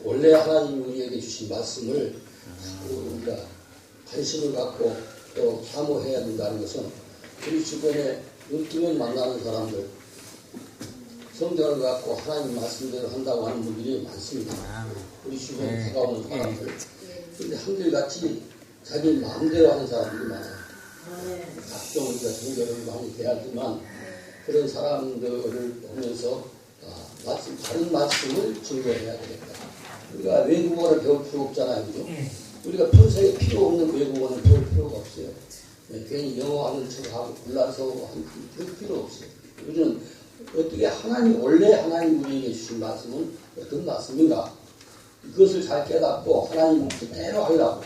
원래 하나님이 우리에게 주신 말씀을 우리가 관심을 갖고 또 사모해야 된다는 것은 우리 주변에 눈 뜨면 만나는 사람들, 성경을 갖고 하나님 말씀대로 한다고 하는 분들이 많습니다. 우리 주변에 다가오는 사람들. 그런데 한결같이 자기 마음대로 하는 사람들이 많아요. 각종 우리가 종교를 많이 대하지만 그런 사람들을 보면서 다른 말씀을 증거해야 되겠다. 우리가 외국어를 배울 필요 없잖아요. 그죠? 우리가 평소에 필요 없는 외국어는 배울 필요가 없어요. 괜히 영어 하는 척하고 골라서 그럴 필요 없어요. 우리는 어떻게 원래 하나님 우리에게 주신 말씀은 어떤 말씀인가? 그것을 잘 깨닫고 하나님 뜻대로 하려고,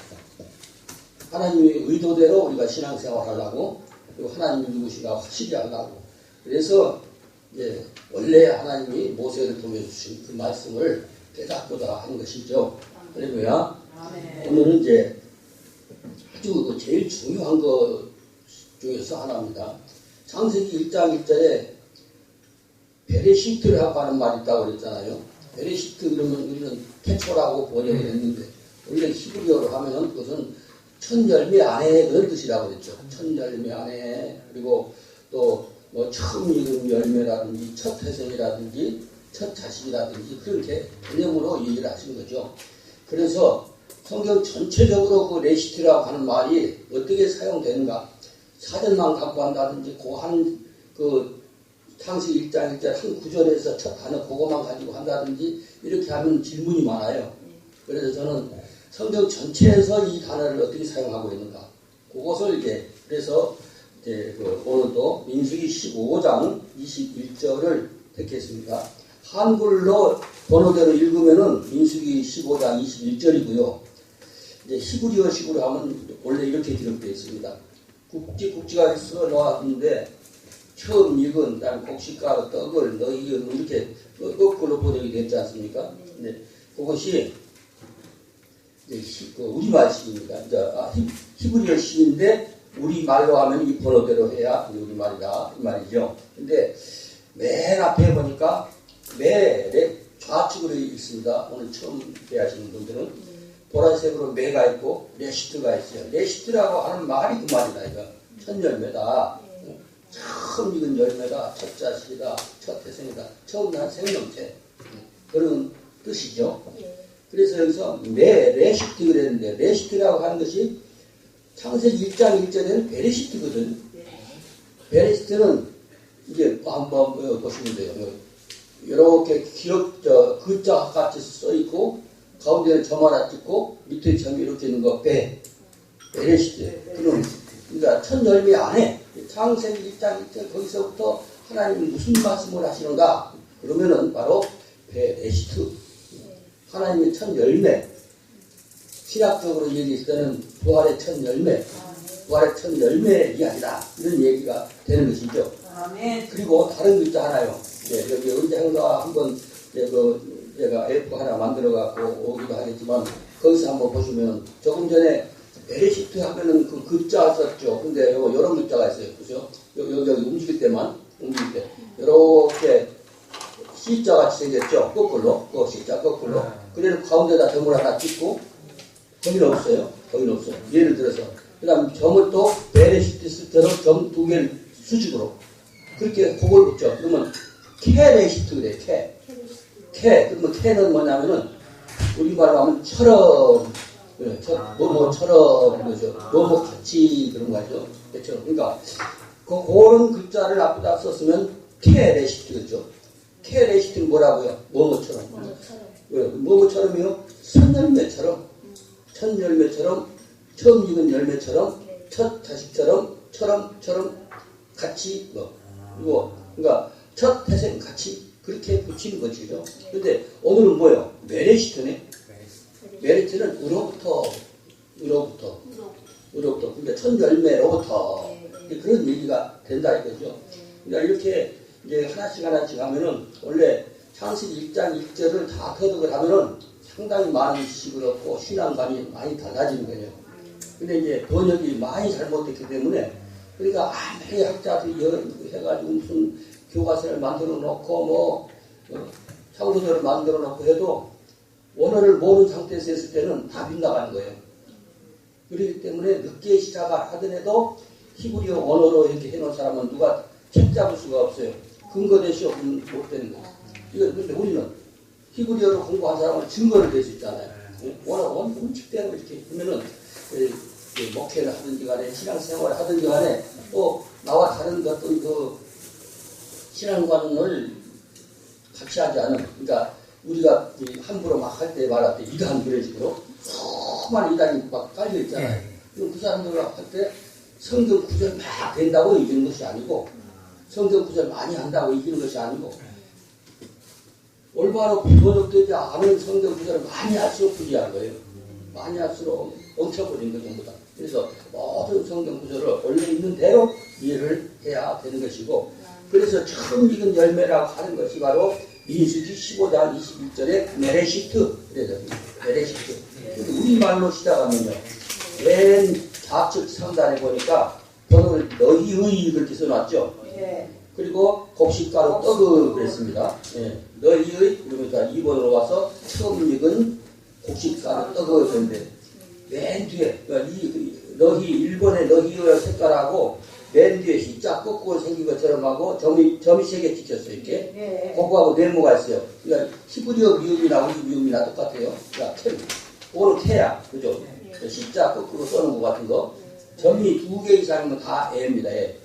하나님의 의도대로 우리가 신앙생활 하려고, 그리고 하나님이 누구신가 확실히 하려고. 그래서 원래 하나님이 모세를 통해 주신 그 말씀을 깨닫고자 하는 것이죠. 할렐루야. 오늘은 아주 제일 중요한 것 중에서 하나입니다. 창세기 1장 1절에 베레시트라고 하는 말이 있다고 그랬잖아요. 베레시트 그러면 우리는 태초라고 번역을 했는데 원래 히브리어로 하면은 그것은 첫 열매 안에 그런 뜻이라고 그랬죠. 첫 열매 안에, 그리고 또 뭐 처음 익은 열매라든지 첫 태생이라든지 첫 자식이라든지 그렇게 개념으로 얘기를 하시는 거죠. 그래서 성경 전체적으로 그 레시트라고 하는 말이 어떻게 사용되는가, 사전만 갖고 한다든지 그 창세기 1장 1절 한 구절에서 첫 단어 그것만 가지고 한다든지 이렇게 하면 질문이 많아요. 그래서 저는 성경 전체에서 이 단어를 어떻게 사용하고 있는가, 그것을 그래서 오늘도 민수기 15장 21절을 택했습니다. 한글로 번호대로 읽으면은 민수기 15장 21절이고요. 히브리어식으로 하면 원래 이렇게 기록되어 있습니다. 국지가 써 놓았는데 처음 익은 난 곡식가루 떡을 너희 이렇게 거꾸로 번역이 됐지 않습니까? 근데 그것이 우리말식입니다. 히브리어식인데 우리말로 하면 이 번호대로 해야 우리말이다 이 말이죠. 근데 맨 앞에 보니까 매의 좌측으로 있습니다. 오늘 처음 배하시는 분들은 보라색으로 매가 있고 레시트가 있어요. 레시트라고 하는 말이 그 말이다. 이거 첫 열매다. 처음 익은 열매다. 첫 자식이다. 첫 태생이다. 처음 난 생명체. 그런 뜻이죠. 그래서 여기서 레시트 그랬는데 레시트라고 하는 것이 창세기 1장 1절에는 베레시트거든. 베레시트는 이제 한번 보시면 돼요. 이렇게 글자 같이 써 있고 가운데는 점 하나 찍고 밑에 점이 이렇게 있는 거 베레시트. 그러니까 첫 열매 안에 창세기 1장 1절 거기서부터 하나님이 무슨 말씀을 하시는가? 그러면은 바로 베레시트. 하나님의 첫 열매. 신학적으로 얘기했을 때는 부활의 첫 열매, 부활의 첫 열매 이야기다. 이런 얘기가 되는 것이죠. 그리고 다른 글자 하나요. 여기 언젠가 한번 제가 F 하나 만들어갖고 오기도 하겠지만 거기서 한번 보시면 조금 전에 베레시트 하면은 그 글자 썼죠. 근데 이런 글자가 있어요. 그죠? 여기 움직일 때 이렇게 C자 같이 생겼죠. 거꾸로. C자 거꾸로. 그래서 가운데다 점을 하나 찍고 거기는 없어요. 예를 들어서. 그 다음 점을 또 베레시트 쓸 때로 점 두 개를 수직으로. 그렇게 그걸 붙여. 그러면 케레시트 그래. 그러면 케는 뭐냐면은 우리말로 하면 처럼. 뭐처럼 그러죠. 같이 그런 거죠. 그렇죠. 그러니까 그런 글자를 앞에다 썼으면 케레시트겠죠. 케레시트는 뭐라고요? 뭐뭐처럼이요? 첫 열매처럼, 처음 익은 열매처럼, 첫 자식처럼, 처럼, 같이, 그러니까, 첫 태생 같이, 그렇게 붙이는 것이죠. 근데 오늘은 뭐예요? 메레시트네? 메레시트는 으로부터. 그러니까 첫 열매로부터. 그런 얘기가 된다 이거죠. 그러니까 이렇게 이제 하나씩 하면은, 원래 창세기 1장 1절을 다 터득을 하면은, 상당히 많은 지식을 얻고 신앙감이 많이 달라지는 거예요. 근데 이제 번역이 많이 잘못됐기 때문에 그러니까 아무리 학자들이 해가지고 무슨 교과서를 만들어 놓고 창조서를 만들어 놓고 해도 원어를 모르는 상태에서 했을 때는 다 빗나가는 거예요. 그렇기 때문에 늦게 시작을 하더라도 히브리어 원어로 이렇게 해놓은 사람은 누가 책 잡을 수가 없어요. 근거 대시 없으면 못 되는 거예요. 그런데 우리는 히브리어로 공부한 사람은 증거를 댈 수 있잖아요. 원칙대로 이렇게 하면은 목회를 하든지 간에 신앙생활을 하든지 간에 또 나와 다른 어떤 그 신앙관을 같이 하지 않은, 그러니까 우리가 함부로 막 할 때 말할 때 이단 그런 식으로 수많은 이단이 막 깔려 있잖아요. 그럼 그 사람들과 할 때 성경 구절 막 된다고 이기는 것이 아니고, 성경 구절 많이 한다고 이기는 것이 아니고, 올바로 번역되지 않은 성경 구절을 많이 할수록 불리한 거예요. 많이 할수록 엉켜버린 거 전부 다. 그래서 모든 성경 구절을 원래 있는 대로 이해를 해야 되는 것이고, 그래서 처음 익은 열매라고 하는 것이 바로 민수기 15장 21절에 메레시트, 그래서 메레시트. 우리말로 시작하면요, 맨 좌측 상단에 보니까 번호를 너희의 그렇게 써놨죠. 그리고 곡식가루 떡을 그랬습니다. 너희의, 그러니까 2번으로 와서 처음 익은 곡식가루 떡을 그랬는데, 맨 뒤에, 그러니까 너희, 1번의 너희의 색깔하고 맨 뒤에 시작 거꾸로 생긴 것처럼 하고 점이 3개 찍혔어요. 이렇게. 그거하고 네모가 있어요. 그러니까 히브리어 미음이나 우리 미음이나 똑같아요. 그러니까 그거는 캐야. 그죠? 시작 거꾸로 써는 것 같은 거. 점이 2개 이상이면 다 애입니다. 애.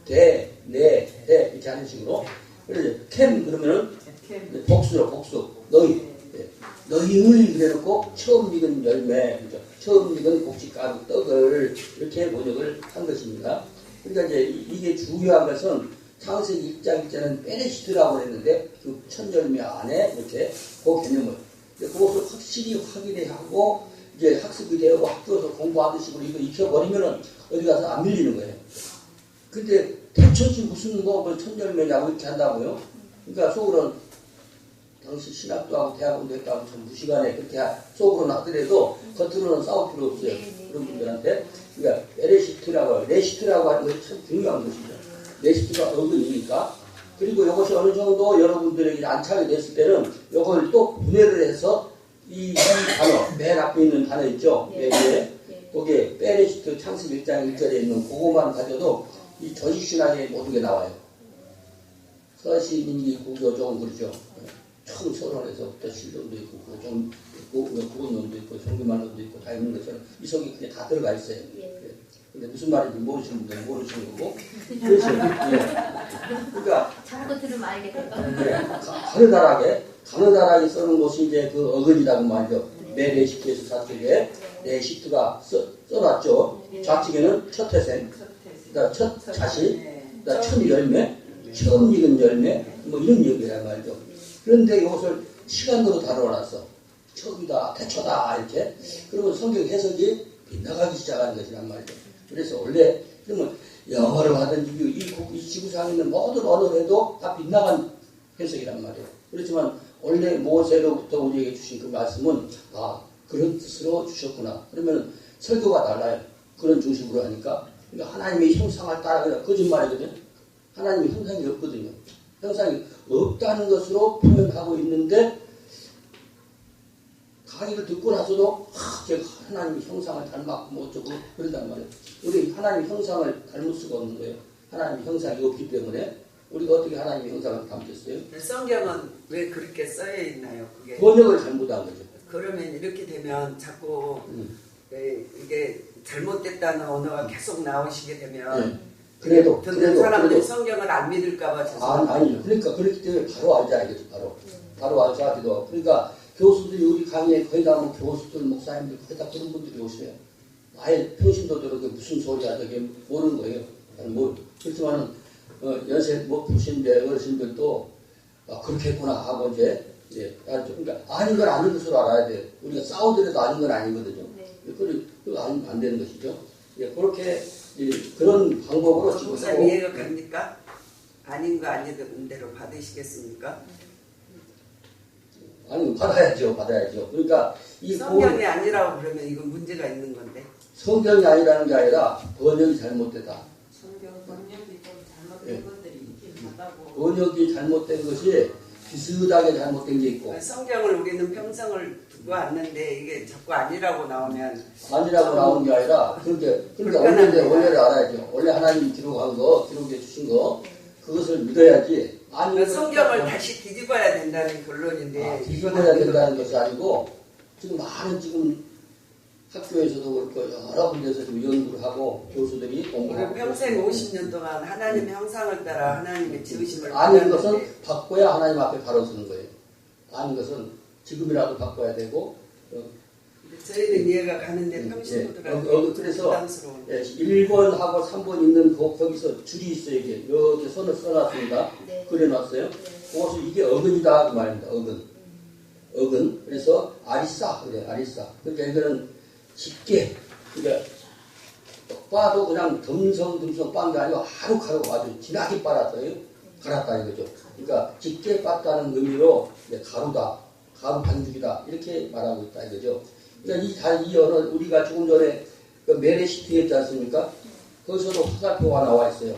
대, 이렇게 하는 식으로. 그래서 캠 그러면은 복수로 복수. 너희의 그래놓고 처음 익은 열매, 그죠? 처음 익은 곡식가루 떡을 이렇게 번역을 한 것입니다. 그러니까 이제 이게 중요한 것은 창세기 1장 1절은 베레시트라고 했는데 그 첫 열매 안에 이렇게 그 개념을 그것을 확실히 확인하고 이제 학습이 되고 학교에서 공부하듯이 이거 익혀버리면은 어디 가서 안 밀리는 거예요. 근데 대처지 무슨 첫 열매냐고 이렇게 한다고요? 그러니까 속으로는 당시 신학도 하고 대학원도 했다고 참 무시간에 그렇게 속으로는 하더라도 겉으로는 싸울 필요 없어요. 그런 분들한테. 그러니까 레시트라고 하는 것이 참 중요한 것이죠. 레시트가 어근이니까. 그리고 이것이 어느 정도 여러분들에게 안착이 됐을 때는 이걸 또 분해를 해서 이 단어, 맨 앞에 있는 단어 있죠? 여기에. 거기에 베레시트 창세기 1장 1절에 있는 그것만 가져도 이 저식신학의 모든 게 나와요. 서신인기 구교종 그러죠. 청서론에서부터 실론도 있고 고종 있고 구원론도 있고 종교만론도 있고 다 있는 것처럼 이 속에 그게 다 들어가 있어요. 근데 무슨 말인지 모르시는 분들은 모르시는 거고. 그래서 그러니까 자꾸 들으면 알겠다. 가느다랗게 써는 것이 이제 그 어근이라고 말이죠. 메레시트에서 좌측에 레시트가 써놨죠. 좌측에는 첫 태생, 그다음 첫 자식, 그다음 첫 열매, 처음 익은 열매, 뭐 이런 얘기란 말이죠. 그런데 이것을 시간으로 다뤄놨어. 척이다, 태초다, 이렇게. 그러면 성경 해석이 빗나가기 시작하는 것이란 말이죠. 그래서 원래, 그러면 영어를 하든지 이 지구상에 있는 모든 언어를 해도 다 빗나간 해석이란 말이에요. 그렇지만 원래 모세로부터 우리에게 주신 그 말씀은, 그런 뜻으로 주셨구나. 그러면 설교가 달라요. 그런 중심으로 하니까. 그러니까 하나님의 형상을 따라, 그냥 거짓말이거든요. 하나님의 형상이 없거든요. 형상이 없다는 것으로 표현하고 있는데 강의를 듣고 나서도 제가 하나님의 형상을 닮았고 뭐 어쩌고 그런단 말이에요. 우리 하나님의 형상을 닮을 수가 없는 거예요. 하나님의 형상이 없기 때문에 우리가 어떻게 하나님의 형상을 닮겠어요? 성경은 왜 그렇게 써여 있나요? 그게 번역을 잘못한 거죠. 그러면 이렇게 되면 자꾸 이게 잘못됐다는 언어가 계속 나오시게 되면 그래도 듣는 사람들이 성경을 안 믿을까봐 죄송합니다. 아니요. 그러니까 그렇기 때문에 바로 알지 알겠죠. 바로 알지 알기도. 그러니까 교수들이 우리 강의에 거의 다 교수들, 목사님들 거의 다 그런 분들이 오시네요. 아예 평신도 들어도 무슨 소리야 저게 모르는 거예요. 그렇지만은 연세 못 보신 어르신들도 그렇게 했구나 하고 이제 그러니까 아닌 건 아닌 것으로 알아야 돼요. 우리가 싸우더라도 아닌 건 아니거든요. 그거 안 되는 것이죠. 그렇게 그런 방법으로 지금 목사님 이해가 갑니까? 아닌 거 아니든 대로 받으시겠습니까? 아니 받아야죠. 그러니까 이 성경이 아니라고 그러면 이건 문제가 있는 건데. 성경이 아니라는 게 아니라 번역이 잘못됐다. 성경 번역이 좀 잘못된 것들이 있긴 하다고. 번역이 잘못된 것이 비슷하게 잘못된 게 있고 성경을 우리는 평성을 두고 왔는데 이게 자꾸 아니라고 나오면 아니라고 나오는 게 아니라 그러니까 불편합니다. 원래를 알아야죠. 원래 하나님이 기록한 거, 기록해 주신 거 그것을 믿어야지. 아니 성경을 다시 뒤집어야 된다는 결론인데 뒤집어야 된다는 것이 아니고 지금 많은 지금 학교에서도 그렇고 여러 군데서 지금 연구를 하고 교수들이 공부하고 평생 50년 동안 하나님 형상을 따라 하나님의 지으심을 아닌 것은 받았는데 바꿔야 하나님 앞에 바로 서는 거예요. 아닌 것은 지금이라도 바꿔야 되고 저희는 이해가 가는데 평신도들한테 그래서 부담스러운 1번하고 3번 있는 거기서 줄이 있어요. 이게 여기 선을 써놨습니다. 네. 그려놨어요. 그것을 이게 어근이다 그 말입니다. 어근. 그래서 아리싸 그래 아리싸. 그러니까 이거는 짙게 그러니까 봐도 그냥 듬성듬성 빤 게 아니고 하루하루 아주 진하게 빨았어요. 갈았다는 거죠. 그러니까 짙게 빻다는 의미로 가루다, 가루 반죽이다 이렇게 말하고 있다 이거죠. 그러니까 이 언어 우리가 조금 전에 그 메레시티 했지 않습니까? 거기서도 화살표가 나와 있어요.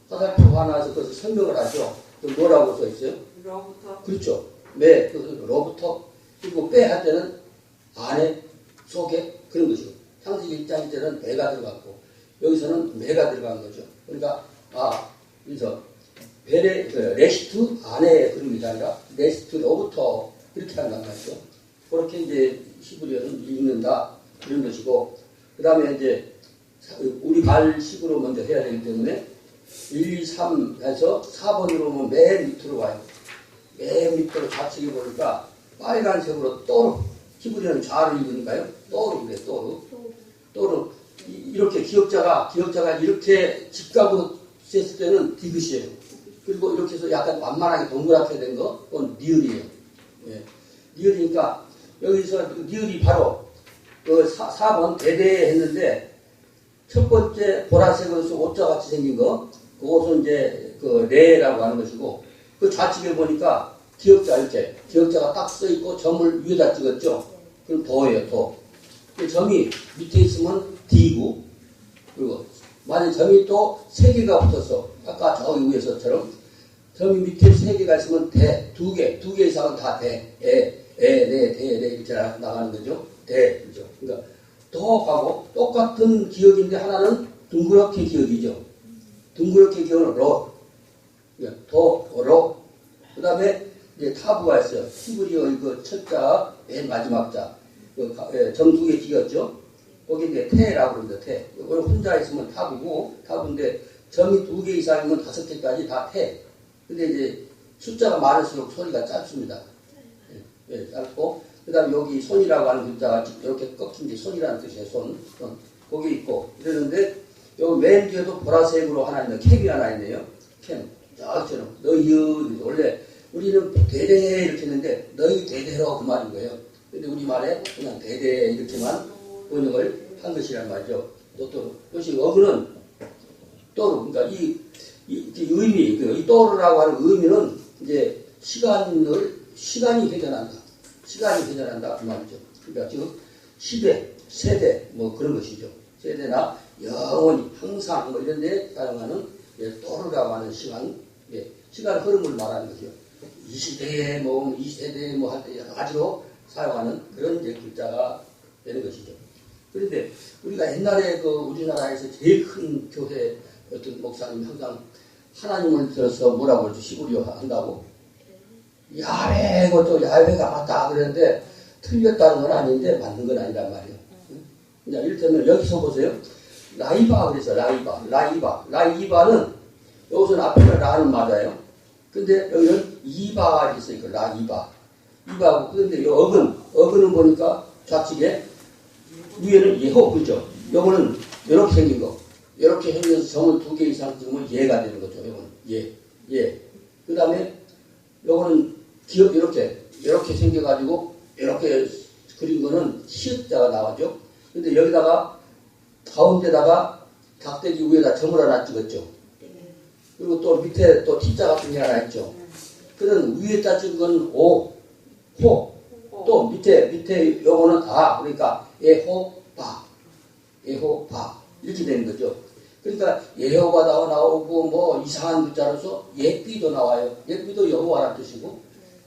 화살표가 나와서 그것을 설명을 하죠. 뭐라고 써 있어요? 로부터 그렇죠. 로부터 그리고 빼 할 때는 안에 속에 그런 것이고 상식 입장일 때는 매가 들어갔고 여기서는 매가 들어간 거죠. 그러니까 그래서 레시트 안에 그런 게 아니라 레시트 로부터 이렇게 한단 말이죠. 그렇게 이제 히브리어는 읽는다 그런 것이고 그 다음에 이제 우리 말식으로 먼저 해야 되기 때문에 1, 2, 3 해서 4번으로 오면 맨 밑으로 와요. 맨 밑으로 좌측에 보니까 빨간색으로 또르 히브리어는 좌를 읽으니까요. 또르 그래 또르 이렇게 기역자가 이렇게 직각으로 셌을 때는 디귿이에요. 그리고 이렇게 해서 약간 완만하게 동그랗게 된 거 그건 리을이에요. 예. 리을이니까 여기서 리을이 바로 그 4번 대대 했는데 첫 번째 보라색으로 오자같이 생긴 거 그것은 이제 그 레라고 하는 것이고 그 좌측에 보니까 기역자 이렇게 기역자가 딱 써 있고 점을 위에다 찍었죠. 그럼 도예요 도. 그 점이 밑에 있으면 D고 그리고 만약 점이 또 3개가 붙었어. 아까 저기 위에서처럼 점이 밑에 3개가 있으면 대, 2개 이상은 다 대, 대 이렇게 나가는 거죠. 대, 그죠. 그러니까 더하고 똑같은 기억인데 하나는 둥그렇게 기억이죠. 둥그렇게 기억은 로, 로. 그 다음에 이제 타부가 있어요. 히브리어 이거 첫자, 맨 마지막 자. 점 2개 지었죠. 거기 이제 태라고 그럽니다. 태. 이걸 혼자 있으면 타부고, 타부인데 점이 2개 이상이면 5개까지 다 태. 근데 이제 숫자가 많을수록 소리가 짧습니다. 짧고, 그 다음에 여기 손이라고 하는 글자가 이렇게 꺾인 게 손이라는 뜻이에요. 손. 거기 있고, 이러는데, 여기 맨 뒤에도 보라색으로 하나 있네요. 캠이 하나 있네요. 캠. 저처럼. 너희, 원래 우리는 대대 이렇게 했는데, 너희 대대로 그 말인 거예요. 근데 우리말에 그냥 대대 이렇게만 번역을 한 것이란 말이죠. 또, 그것이 어근은 또르, 그러니까 이 의미, 이 또르라고 하는 의미는 이제 시간이 회전한다. 그 말이죠. 그러니까 지금 시대, 세대, 뭐 그런 것이죠. 세대나 영원히, 항상 뭐 이런 데 사용하는 또르라고 하는 시간 흐름을 말하는 거죠. 이 시대에 뭐, 이 세대에 뭐 할 때 여러 가지로 사용하는 그런 이제 글자가 되는 것이죠. 그런데 우리가 옛날에 그 우리나라에서 제일 큰 교회 어떤 목사님이 항상 하나님을 들어서 뭐라고 그러죠? 히브리어 한다고? 야훼, 그것도 야훼가 맞다 그랬는데 틀렸다는 건 아닌데 맞는 건 아니란 말이에요. 그냥 이를테면 여기서 보세요. 라이바 그래서 라이바는 여기서는 앞에는 라는 맞아요. 근데 여기는 이바가 있어요. 라이바. 그런데 어근은 보니까 좌측에 위에는 예호, 그죠? 요거는 이렇게 생긴 거. 이렇게 생겨서 점을 2개 이상 찍으면 예가 되는 거죠. 요거는 예. 그 다음에 요거는 기억 이렇게 생겨가지고 이렇게 그린 거는 시읒자가 나와죠. 근데 여기다가 가운데다가 닭대기 위에다 점을 하나 찍었죠. 그리고 또 밑에 또 T자 같은 게 하나 있죠. 그런 위에다 찍은 건 호. 또 밑에 요거는 그러니까 예호바 이렇게 되는 거죠. 그러니까 예호바가 나오고 뭐 이상한 글자로서 예삐도 나와요. 예삐도 여호와라는 뜻이고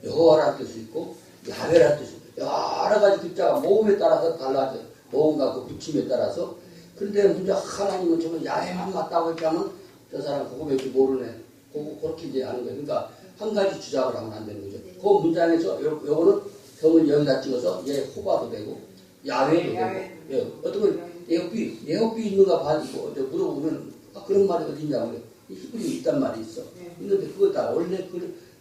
여호와라는 뜻이 있고 야훼라는 뜻이 있고 여러 가지 글자가 모음에 따라서 달라져요. 모음과 그 붙임에 따라서. 그런데 문제 하나님은 정말 야훼만 맞다고 이렇게 하면 저 사람 그거밖에 모르네. 그렇게 이제 하는 거예요. 그러니까 한 가지 주장을 하면 안 되는 거죠. 그 문장에서 요거는 병을 여기다 찍어서 예호바도 되고 야훼도 되고 예, 어떤 건 예hov비 있는가 봐가지고 물어보면 그런 말이 어디 있냐고 히브리 있단 말이 있어. 있는데 그거 다 원래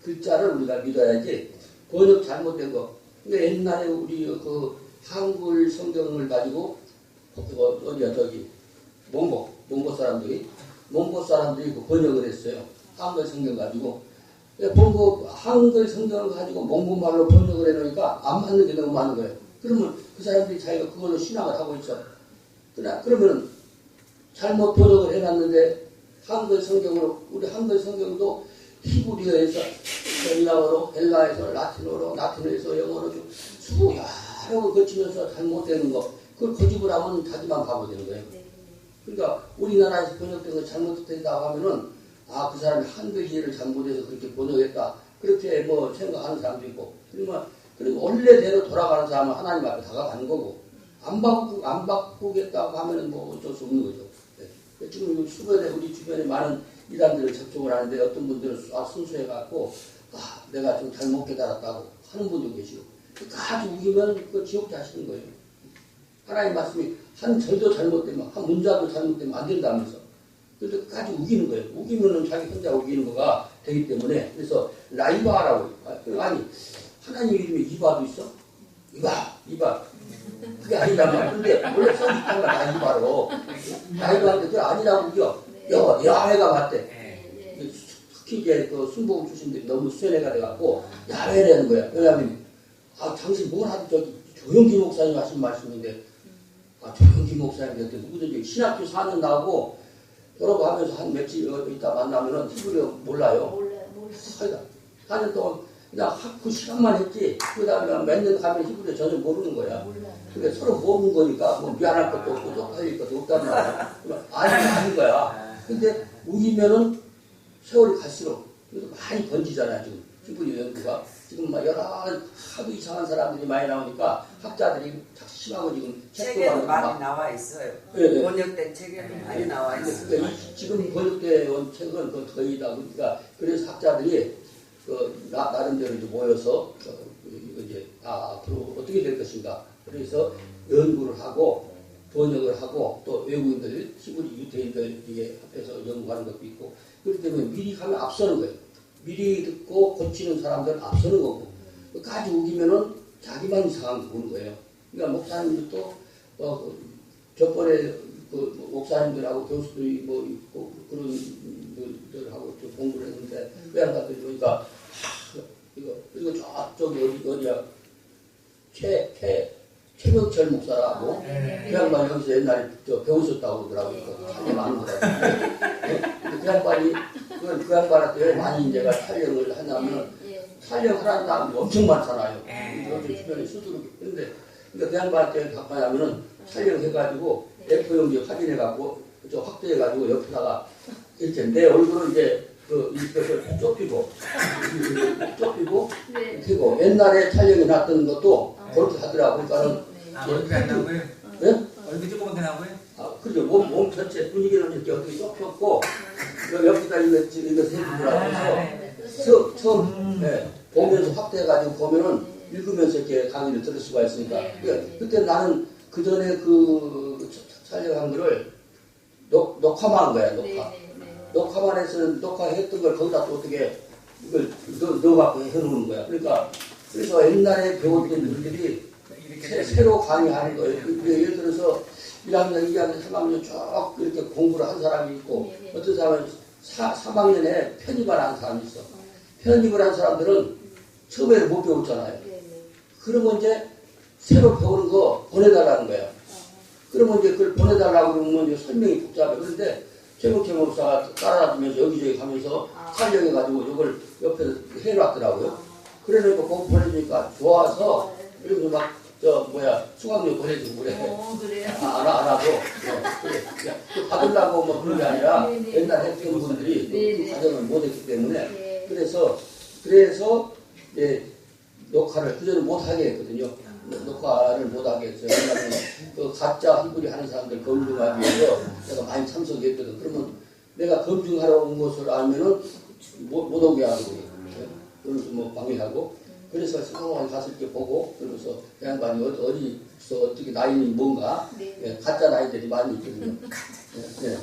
글자를 우리가 믿어야지 번역 잘못된 거. 근데 옛날에 우리 그 한글 성경을 가지고 어디야 저기 몽고 사람들이 그 번역을 했어요. 한글 성경 가지고. 한글 성경을 가지고 몽고말로 번역을 해놓으니까 안 맞는 게 너무 많은 거예요. 그러면 그 사람들이 자기가 그걸로 신앙을 하고 있어. 그러면 잘못 번역을 해놨는데 한글 성경으로 우리 한글 성경도 히브리어에서 헬라어로 라틴어로 라틴어에서 영어로 수 여러 번 거치면서 잘못되는 거 그걸 고집을 하면 자기만 바보 되는 거예요. 그러니까 우리나라에서 번역된 거 잘못된다고 하면은 그 사람이 한글 이해를 잘못해서 그렇게 번역했다 그렇게 뭐 생각하는 사람도 있고 그러면 원래대로 돌아가는 사람은 하나님 앞에 다가가는 거고 안 바꾸겠다고 하면은 뭐 어쩔 수 없는 거죠. 네. 지금 우리 주변에 많은 이단들을 접촉을 하는데 어떤 분들은 순수해갖고 내가 좀 잘못 깨달았다고 하는 분도 계시고 아주 우기면 그 지옥 자시는 거예요. 하나님 말씀이 한 절도 잘못되면 한 문자도 잘못되면 안 된다면서 그래서 끝까지 우기는 거예요. 우기면은 자기 혼자 우기는 거가 되기 때문에 그래서 라이바라고 아니 하나님 이름에 이바도 있어? 이바 그게 아니란 말이야. 근데 원래 써있던 건 라이바로 라이바인데 그게 아니라고 우겨. 야훼가 맞대. 특히 이제 그 순복음 출신들이 너무 수연해가 돼갖고 야훼라는 거야. 왜냐하면 당신 뭘 하든 저기 조영기 목사님 하신 말씀인데 조영기 목사님한테 누구든지 신학교 4년 나오고 졸업하면서 한 며칠 있다 만나면은 히브리어 몰라요. 몰라. 4년 동안 그냥 그 시간만 했지. 그 다음에 몇 년 가면 히브리어 전혀 모르는 거야. 그러니까 서로 모르는 거니까 뭐 미안할 것도 없고 쪽팔릴 것도 없단 말이야. 아닌 거야. 근데 우기면은 세월이 갈수록 그래도 많이 번지잖아요. 지금 히브리어 연구가. 지금 막 하도 이상한 사람들이 많이 나오니까 학자들이 심하고 지금 책에도 많이 나와 있어요. 네. 번역된 책에도 많이 나와 있어요. 그러니까 지금 번역된 책은 거의 다 그러니까 그래서 학자들이 나름대로 이제 모여서 이제 앞으로 어떻게 될 것인가 그래서 연구를 하고 번역을 하고 또 외국인들 히브리 유대인들 이게 앞에서 연구하는 것도 있고 그렇기 때문에 미리 가면 앞서는 거예요. 미리 듣고 고치는 사람들은 앞서는 거고 끝까지 우기면은 자기만 이상한 거 보는 거예요. 그러니까 목사님들도 저번에 그 목사님들하고 교수들이 뭐 있고 그런 분들하고 좀 공부를 했는데 왜 안 갔더니 보니까 이거 저쪽이 어디야 최명철 목사라고 그 양반 여기서 옛날에 배우셨다고 그러더라고요. 촬영 많은 거라고. 그 양반이 그 양반한테 많이 내가 촬영을 하냐면 촬영하라는 사람이 엄청 많잖아요. 요즘 주변에 수두룩. 근데 그러니까 그 양반한테 바꿔냐면은 촬영해가지고 A4용지 확인해갖고 확대해가지고 옆에다가 이렇게 내 얼굴을 이제 이것을 좁히고 그리고 옛날에 촬영해 놨던 것도 그렇게 하더라고. 그러니까는 얼굴이 안 나오고요? 네? 얼굴이 조그맣게 나오고요? 그죠. 몸 전체 분위기는 이렇게 어떻게 좁혔고 옆에다 이거 해주더라고. 그래서 처음 보면서 확대해가지고 보면은 읽으면서 이렇게 강의를 들을 수가 있으니까. 그때 나는 그 전에 그 촬영한 거를 녹화만 한 거야. 녹화만 해서 녹화했던 걸 거기다 또 어떻게 이걸 넣어갖고 해놓는 거야. 그러니까 그래서 옛날에 배웠던 분들이 새로 강의하는 거예요. 예를 들어서 1학년, 2학년, 3학년 쭉 이렇게 공부를 한 사람이 있고 어떤 사람은 3학년에 편입을 한 사람이 있어. 편입을 한 사람들은 처음에는 못 배웠잖아요. 그러면 이제 새로 배우는 거 보내달라는 거야. 그러면 이제 그걸 보내달라고 그러면 이제 설명이 복잡해. 그런데 최국태 목사가 따라다니면서 여기저기 가면서 촬영해가지고 이걸 옆에 해놨더라고요. 그래서 그거 보내주니까 좋아서 그리고 막 수강료 보내주고 그래. 그래요? 안 하고. 그래. 받으려고 뭐 그런 게 아니라 옛날 했던 분들이 그 과정을 못했기 때문에 그래서 녹화를 그전에 못하게 했거든요. 녹화를 못하게 했어요. 왜냐하면 그 가짜 희부리 하는 사람들 검증하기 위해서 내가 많이 참석했거든. 그러면 내가 검증하러 온 것을 알면은 못 오게 하고 그러면서 뭐 방해하고 그래서 상황에 가서 이렇게 보고 그러면서 그 양반이 어디서 어떻게 나이는 뭔가 예, 가짜 나이들이 많이 있거든요. 예.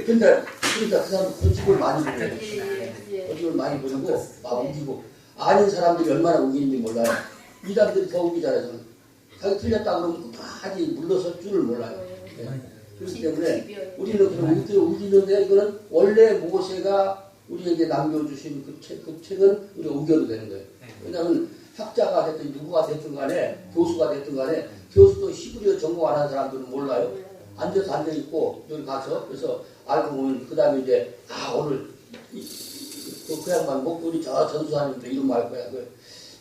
근데 그러니까 그 사람 고집을 많이 부려요. 고집을 많이 부리고 막 우기고 아닌 사람들이 얼마나 우기는지 몰라요. 이 사람들이 더 우기잖아요. 저는. 자기 틀렸다 그러면 끝까지 물러설 줄을 몰라요. 예. 그렇기 때문에 우리는 그런 우기는데 이거는 원래 모세가 우리에게 남겨주신 그 책은 우리가 우겨도 되는 거예요. 왜냐하면 학자가 됐든 누구가 됐든 간에 교수가 됐든 간에 교수도 히브리어 전공 안 하는 사람들은 몰라요. 앉아서 앉아있고 여기 가서 그래서 알고 보면 그 다음에 이제 오늘 그 양반 목도리 저 전수사님도 이름 알 거야.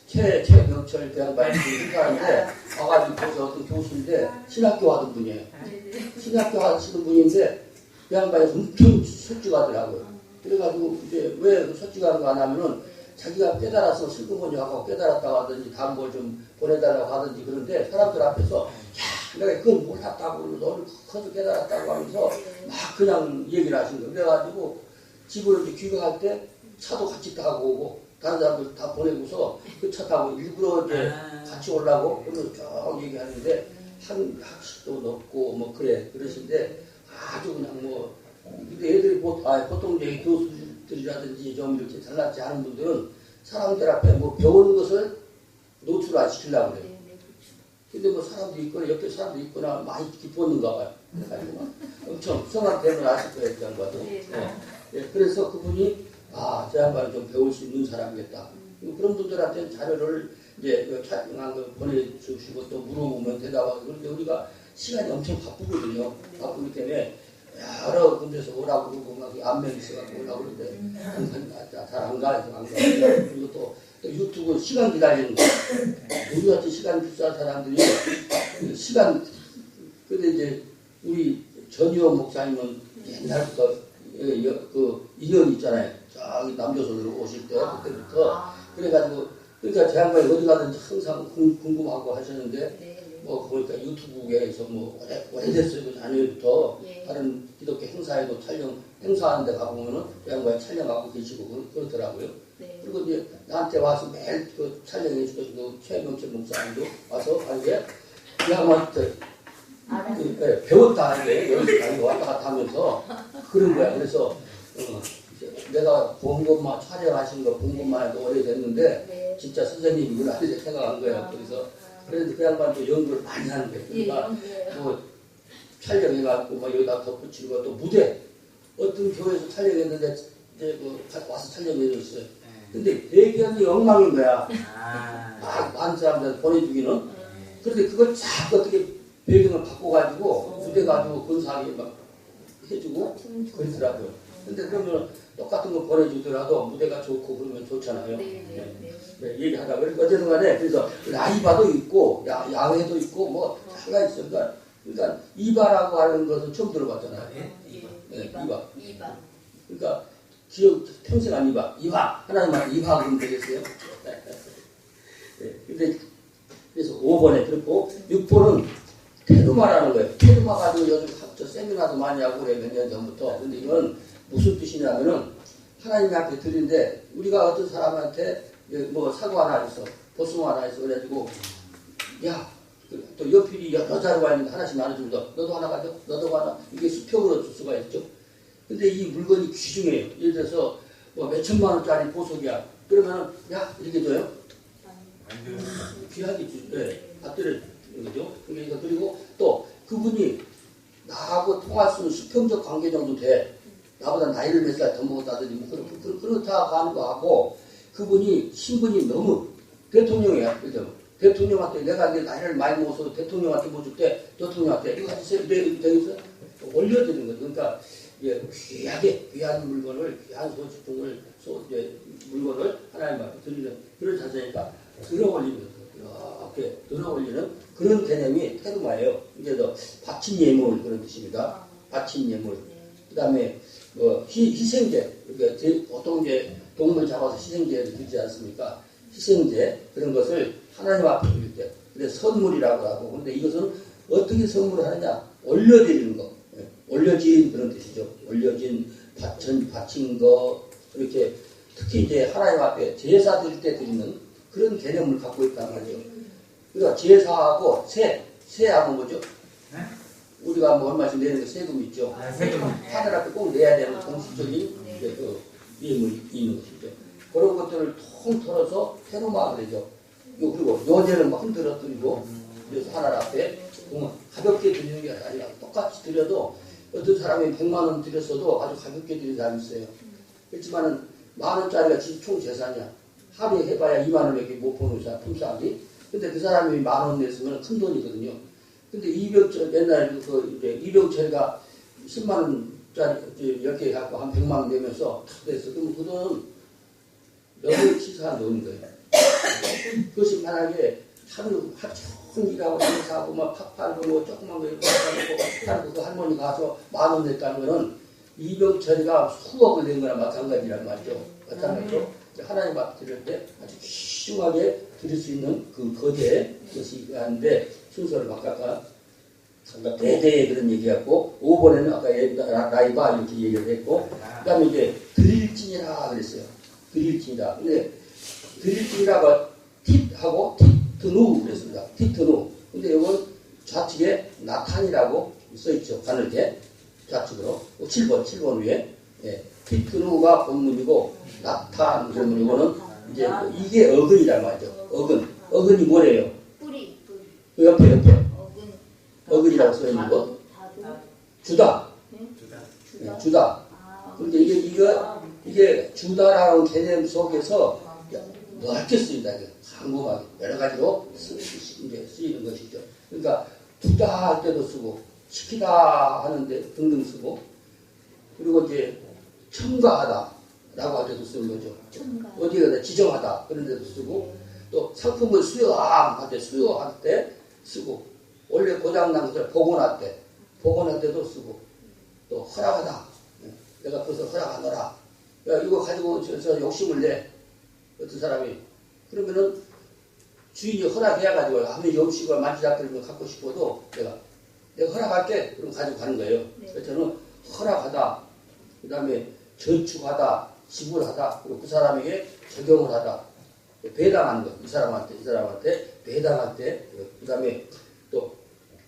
최명철 그 양반이 인사하는데 와가지고 거기서 어떤 교수인데 신학교 하던 분이에요. 신학교 하시는 분인데 그 양반이 엄청 솔직하더라고요. 그래가지고 이제 왜 솔직한 거 안 하면은 자기가 깨달아서 슬픈거지 하고 깨달았다고 하든지 다음 걸 좀 보내달라고 하든지 그런데 사람들 앞에서 야 내가 그건 몰랐다고 너는 커서 깨달았다고 하면서 막 그냥 얘기를 하신 거예요. 그래가지고 집으로 이제 귀가할 때 차도 같이 타고 오고 다른 사람들 다 보내고서 그 차 타고 일부러 이제 같이 오려고 그러면서 쭉 얘기하는데 한 학식도 높고 뭐 그러신데 아주 그냥 뭐 근데 애들이 보통 이제 교수들이라든지 좀 이렇게 잘났지 않은 분들은 사람들 앞에 뭐 배우는 것을 노출 안 시키려고 그래요. 근데 뭐 사람도 있거나 옆에 사람도 있거나 많이 기뻤는가 봐요. 그래가지고 엄청 성악 되면 아실 거예요. 그 양반도. 예, 그래서 그분이 저 양반이 좀 배울 수 있는 사람이겠다. 그런 분들한테는 자료를 이제 촬영한 거 보내주시고 또 물어보면 대답하고 그런데 우리가 시간이 엄청 바쁘거든요. 바쁘기 때문에 여러 군데서 오라고 그러고 막 안면 있어가지고 오라고 그러는데 잘 안 가요. 그리고 또 유튜브 시간 기다리는 거. 우리 같은 시간 비싼 사람들이 시간 근데 이제 우리 전희원 목사님은 옛날부터 그 인연 있잖아요. 저기 남조선으로 오실 때 그때부터 그래가지고 그러니까 제 양반이 어디 가든지 항상 궁금하고 하셨는데 뭐 보니까 유튜브에서 뭐 오래됐어요. 그 자녀부터 다른 기독교 행사에도 행사하는 데 가보면은 그 양반이 촬영하고 계시고 그러더라고요. 그리고 이제 나한테 와서 매일 그 촬영해 주던 그 최명철 목사님도 와서 하는데 그 양반한테 배웠다 하는 게 여기서 다니고 왔다 갔다 하면서 그런 거야. 그래서 내가 본 것만 촬영하신 거 본 것만 해도 오래됐는데 진짜 선생님이구나 이렇게 생각한 거예요. 그래서 그 양반도 연구를 많이 하는 거예요. 그러니까 뭐 촬영해갖고 막 여기다 덧붙이고 또 무대 어떤 교회에서 촬영했는데 이제 와서 촬영해줬어요. 근데 배경이 엉망인 거야. 많은 사람들 보내주기는. 그런데 그걸 자꾸 어떻게 배경을 바꿔가지고 무대 가지고 건사하게 막 해주고 그러더라고요. 근데 그러면 똑같은 거 보내주더라도 무대가 좋고 그러면 좋잖아요. 얘기하다가 어쨌든 간에 그래서 라이바도 있고 야외도 있고 뭐 다가 있어요. 그러니까 이바라고 하는 것은 처음 들어봤잖아요. 이바. 그러니까 기억 평생 안 이바. 하나님 말 이바 그러면 되겠어요. 근데 그래서 5번에 그렇고 6번은 테르마라는 거예요. 테르마 가지고 요즘 세미나도 많이 하고 그래 몇 년 전부터. 근데 이건 무슨 뜻이냐면은 하나님 앞에 드린데 우리가 어떤 사람한테 뭐 사고 하나 있어, 보송 하나 있어 그래가지고 또 옆필이 여자로 가 있는데 하나씩 나눠주면 너도 하나 가져, 너도 하나 이게 수평으로 줄 수가 있죠. 근데 이 물건이 귀중해요. 예를 들어서 뭐 몇천만 원짜리 보석이야. 그러면은 이렇게 줘요? 귀하게 받들어주는 거죠. 그리고 또 그분이 나하고 통할 수 있는 수평적 관계 정도 돼. 나보다 나이를 몇 살 더 먹었다든지 뭐 그렇다고 하는 거 하고 그분이 신분이 너무 대통령이야. 그죠? 대통령한테 내가 내 나이를 많이 먹어서 대통령한테 뭐 줄 때 대통령한테 이거 하세요. 되겠어요? 올려드리는 거죠. 그러니까 귀한 물건을 귀한 소지품을 물건을 하나님 앞에 드리는 그런 자세니까 들어올리는 이렇게 들어올리는 그런 개념이 테르마예요. 이제 바친 예물 그런 뜻입니다. 바친 예물. 그다음에 희생제. 그러니까 보통 이제 동물 잡아서 희생제를 드리지 않습니까? 희생제 그런 것을 하나님 앞에 드릴 때 그래서 선물이라고 하고 근데 이것은 어떻게 선물을 하느냐 올려드리는 거 올려진 그런 뜻이죠. 올려진 바친 거 이렇게 특히 이제 하나님 앞에 제사 드릴 때 드리는 그런 개념을 갖고 있다는 말이죠. 그러니까 제사하고 세하고 뭐죠? 네? 우리가 뭐 얼마씩 내는 거 세금 있죠. 아, 세금. 하늘 앞에 꼭 내야 되는 공식적인 이제 그 이름이 있는 것이죠. 그런 것들을 통틀어서 해놓으면 되죠. 그리고 요제는 막 흔들어 드리고 그래서 하늘 앞에 가볍게 드리는 게 아니라 똑같이 드려도 어떤 사람이 100만 원 드렸어도 아주 가볍게 드리는 사람이 있어요. 그렇지만은 만 원짜리가 총 재산이야. 하루에 해봐야 2만 원밖에 못 버는 사람, 품삯이. 근데 그 사람이 만 원 냈으면 큰 돈이거든요. 근데 옛날에 이제 이병철이가 10만 원짜리 10개 갖고 한 100만 원 내면서 탁 됐어. 그럼 그 돈은 너무 치사한 돈인 거예요. 그것이 만약에 하루 종일 일하고 장사하고 막 팍팔고 뭐 조그만 거 이렇게 하고 그 할머니 가서 만 원 냈다는 거는 이병철이가 수억을 낸 거나 마찬가지란 말이죠. 마찬가지로 하나님 앞에 드릴 때 아주 귀중하게 드릴 수 있는 그 거대 것이 하는데 순서를 바꿔가 대대에 그런 얘기했고 5번에는 아까 라이바 이렇게 얘기를 했고 그 다음에 이제 드릴진이라 그랬어요. 드릴진이라. 근데 드릴진이라가 팁하고 티트누 그랬습니다. 티트누. 근데 이건 좌측에 나탄이라고 써있죠. 가늘게 좌측으로 7번 위에 티트누가 본문이고 나탄 그러면 이거는 이제 이게 어근이란 말이죠. 어근이 뭐래요? 뿌리. 그 옆에 어근. 어근이라고 써 있는 거 주다. 주다. 그런데 이게 주다라는 개념 속에서 넓게 쓰인다. 광범하게 여러 가지로 쓰이는 것이죠. 그러니까 두다 할 때도 쓰고 시키다 하는데 등등 쓰고 그리고 이제 첨가하다라고 할 때도 쓰는 거죠. 어디에다 지정하다 그런 데도 쓰고 또 상품을 수여할 때 쓰고 원래 고장난 것을 복원할 때도 쓰고 또 허락하다 내가 그것을 허락하노라 야 이거 가지고 저 욕심을 내 어떤 사람이 그러면은 주인이 허락해야 가지고 아무리 음식을 만지작거리면 갖고 싶어도 내가 허락할게 그럼 가지고 가는 거예요. 그래서 저는 허락하다 그 다음에 저축하다 지불하다 그리고 그 사람에게 적용을 하다 배당하는 거 이 사람한테 배당할 때 그 다음에 또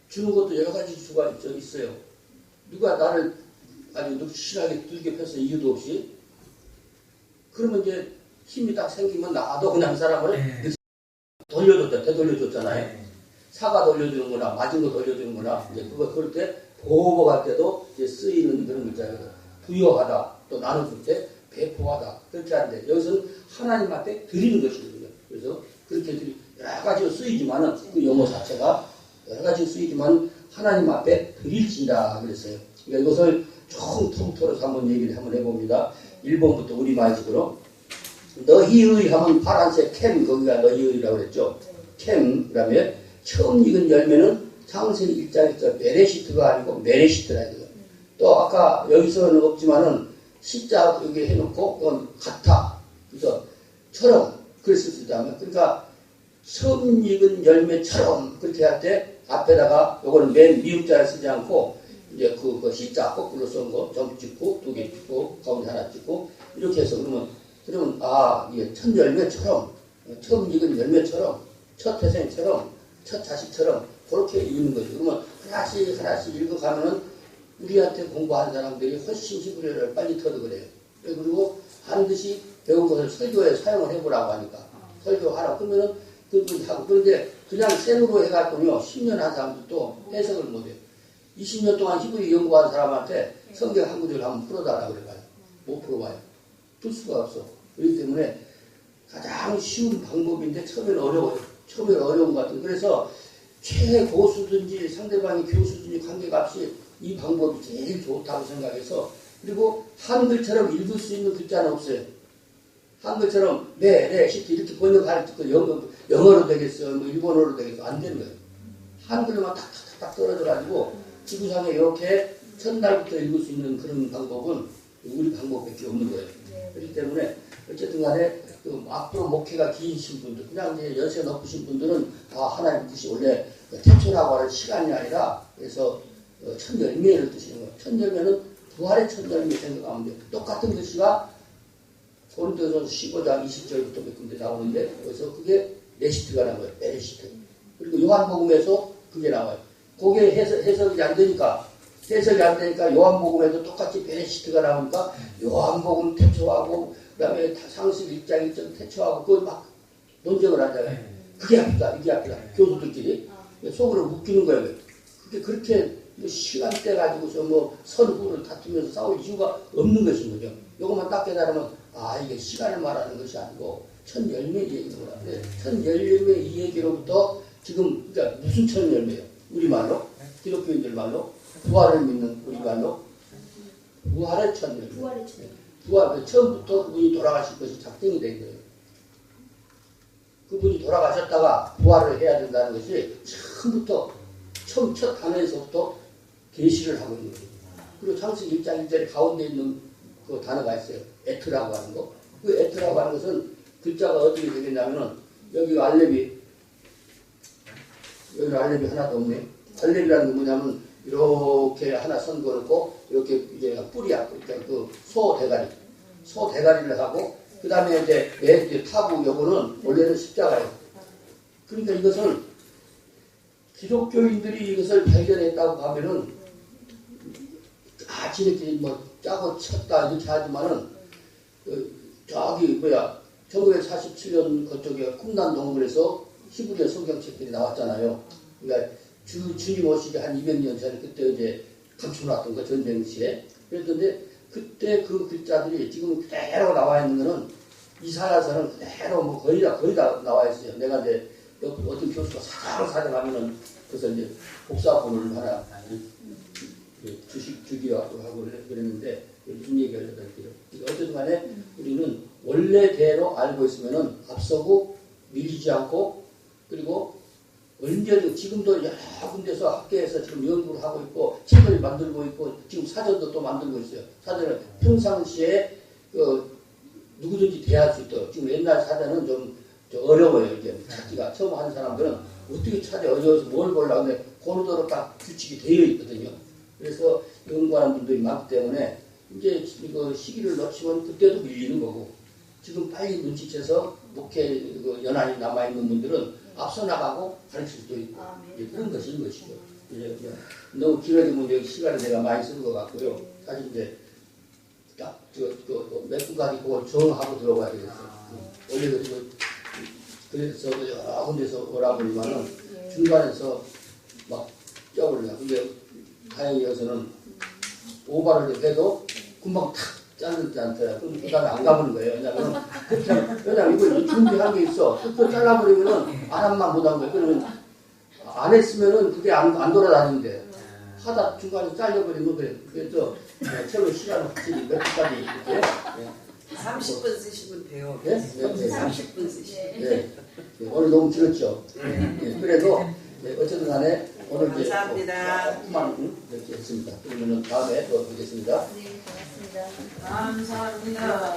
주는 것도 여러 가지 수가 있어요. 누가 나를 아주 늑실하게 두들겨 펴서 이유도 없이 그러면 이제 힘이 딱 생기면 나도 그냥 그 사람을 되돌려줬잖아요. 사과 돌려주는구나 맞은 거 돌려주는구나 이제 그럴 때 보복할 때도 이제 쓰이는 그런 글자예요. 부여하다 또 나눠줄 때 배포하다 그렇게 하는데 여기서는 하나님한테 드리는 것이거든요. 그래서 그렇게 여러 가지로 쓰이지만은 그 용어 자체가 여러 가지로 쓰이지만 하나님 앞에 드릴지라 그랬어요. 그러니까 이것을 총 통틀어서 한번 얘기를 한번 해봅니다. 1번부터 우리말식으로 너희의 하면 파란색 캠 거기가 너희의라고 그랬죠. 캠 그다음에 처음 익은 열매는 창세기 1장에서 메레시트가 아니고 메레시트라 해요. 또 아까 여기서는 없지만은 시자 여기 해놓고 그건 같아. 그래서 처럼 그랬을 수 있다면 그러니까 처음 익은 열매처럼 그렇게 할 때 앞에다가 요거는 맨 미음자를 쓰지 않고 이제 그 시자 거꾸로 쓴 거 점 찍고 2개 찍고 가운데 하나 찍고 이렇게 해서 그러면 이게 첫 열매처럼 처음 익은 열매처럼 첫 태생처럼 첫 자식처럼 그렇게 읽는 거죠. 그러면 하나씩 읽어가면은 우리한테 공부하는 사람들이 훨씬 시부리를 빨리 터득 그래요. 그리고 반드시 배운 것을 설교에 사용을 해보라고 하니까 설교하라고 그러면은 그분이 하고 그런데 그냥 생으로 해갖고요 10년 한 사람들도 해석을 못해요. 20년 동안 히브리 연구한 사람한테 성경 한 구절 한번 풀어달라고 그래봐요. 못 풀어봐요. 풀 수가 없어. 그렇기 때문에 가장 쉬운 방법인데 처음에는 어려워요. 처음에는 어려운 것 같아요. 그래서 최고수든지 상대방이 교수든지 관계가 없이 이 방법이 제일 좋다고 생각해서 그리고 한글처럼 읽을 수 있는 글자는 없어요. 한글처럼 쉽게 이렇게 번역할 때 영어로 되겠어, 뭐 일본어로 되겠어 안 되는 거예요. 한글로만 탁탁탁 떨어져가지고 지구상에 이렇게 첫날부터 읽을 수 있는 그런 방법은 우리 방법밖에 없는 거예요. 그렇기 때문에 어쨌든 간에 그 앞으로 목회가 기신 분들, 그냥 이제 연세 높으신 분들은 하나님 뜻이 원래 태초라고 하는 시간이 아니라 그래서 첫 열매를 뜻이는 거예요. 첫 열매는 부활의 첫 열매 생각하면 돼요. 똑같은 글씨가 고린도전서 15장 20절부터 몇 군데 나오는데 그래서 그게 레시트가 나온 거예요. 베레시트. 그리고 요한복음에서 그게 나와요. 그게 해석이 안 되니까 요한복음에도 똑같이 베레시트가 나오니까 요한복음 태초하고 그다음에 상식 1장 1절 태초하고 그걸 막 논쟁을 하잖아요. 그게 앞이다 이게 앞이다 교수들끼리 속으로 웃기는 거예요. 그게 그렇게 시간대 가지고서 뭐 선후를 다투면서 싸울 이유가 없는 것인 거죠. 요것만 딱 깨달으면 이게 시간을 말하는 것이 아니고 첫 열매 얘기구나. 첫 열매 이 얘기로부터 지금 그러니까 무슨 첫 열매예요? 우리말로 기독교인들 말로 부활을 믿는 우리말로 부활의 첫 열매. 부활 처음부터 그분이 돌아가실 것이 작정이 된 거예요. 그분이 돌아가셨다가 부활을 해야 된다는 것이 처음부터 처음 첫 단어에서부터 계시를 하고 있는 거예요. 그리고 창세기 1장 1절에 가운데 있는 그 단어가 있어요. 에트라고 하는 거. 그 에트라고 하는 것은 글자가 어떻게 되겠냐면은 여기 알렙이 하나도 없네. 알렙이라는 게 뭐냐면 이렇게 하나 선 그어놓고 이렇게 이제 뿌리야. 그러니까 그 소 대가리를 하고 그 다음에 이제 타부 요거는 원래는 십자가예요. 그러니까 이것은 기독교인들이 이것을 발견했다고 하면은 지네끼리 뭐 짜고 쳤다 이렇게 하지만은 저기 1947년 그쪽에 쿰난 동굴에서 히브리어 성경책들이 나왔잖아요. 그러니까 주님 오시기 한 200년 전에 그때 이제 감춰놨던 거 전쟁 시에 그랬던데 그때 그 글자들이 지금 그대로 나와 있는 거는 이사야서는 그대로 뭐 거의 다 나와 있어요. 내가 이제 어떤 교수가 사정하면은 그래서 이제 복사본을 하나 주기로 하고 그랬는데 무슨 얘기를 해드릴게요. 어쨌든 간에 우리는 원래대로 알고 있으면은 앞서고 밀리지 않고 그리고 언제든 지금도 여러 군데서 학교에서 지금 연구를 하고 있고 책을 만들고 있고 지금 사전도 또 만들고 있어요. 사전을 평상시에 누구든지 대할 수 있도록 지금 옛날 사전은 좀 어려워요. 이제 찾기가 처음 하는 사람들은 어떻게 찾아 어려워서 뭘 보려고 하는데 고르도록 딱 규칙이 되어 있거든요. 그래서 연구하는 분들이 많기 때문에 이제 이거 시기를 놓치면 그때도 밀리는 거고 지금 빨리 눈치채서 목회 연한이 남아있는 분들은 앞서 나가고 가르칠 수도 있고 그런 것인 것이죠. 이제 너무 길어지면 여기 시간을 내가 많이 쓰는 것 같고요. 사실 이제 딱 몇 분까지 그걸 정하고 들어가야 되겠어요. 원래 그래서 여러 군데서 오라 보니만은 중간에서 막 껴버려요. 근데 다행히 여기서는 오바를 해도 금방 탁 자르지 않더라고요. 그럼 그 다음에 안 가보는 거예요. 왜냐면 이거 준비한 게 있어. 그거 잘라버리면은 안 한만 못한 거예요. 그러면 안 했으면은 그게 안 돌아다니는데 하다 중간에 잘려버리면 그래. 그래서 처음에 시간을 확실히 몇 분까지 이렇게 30분 쓰시면 돼요. 네? 30분 쓰시면. 네. 오늘 너무 길었죠. 그래도 어쨌든 간에 오늘 이제 감사합니다. 조금만 이렇게 했습니다. 그러면은 다음에 또 뵙겠습니다. 네, 고맙습니다. 감사합니다.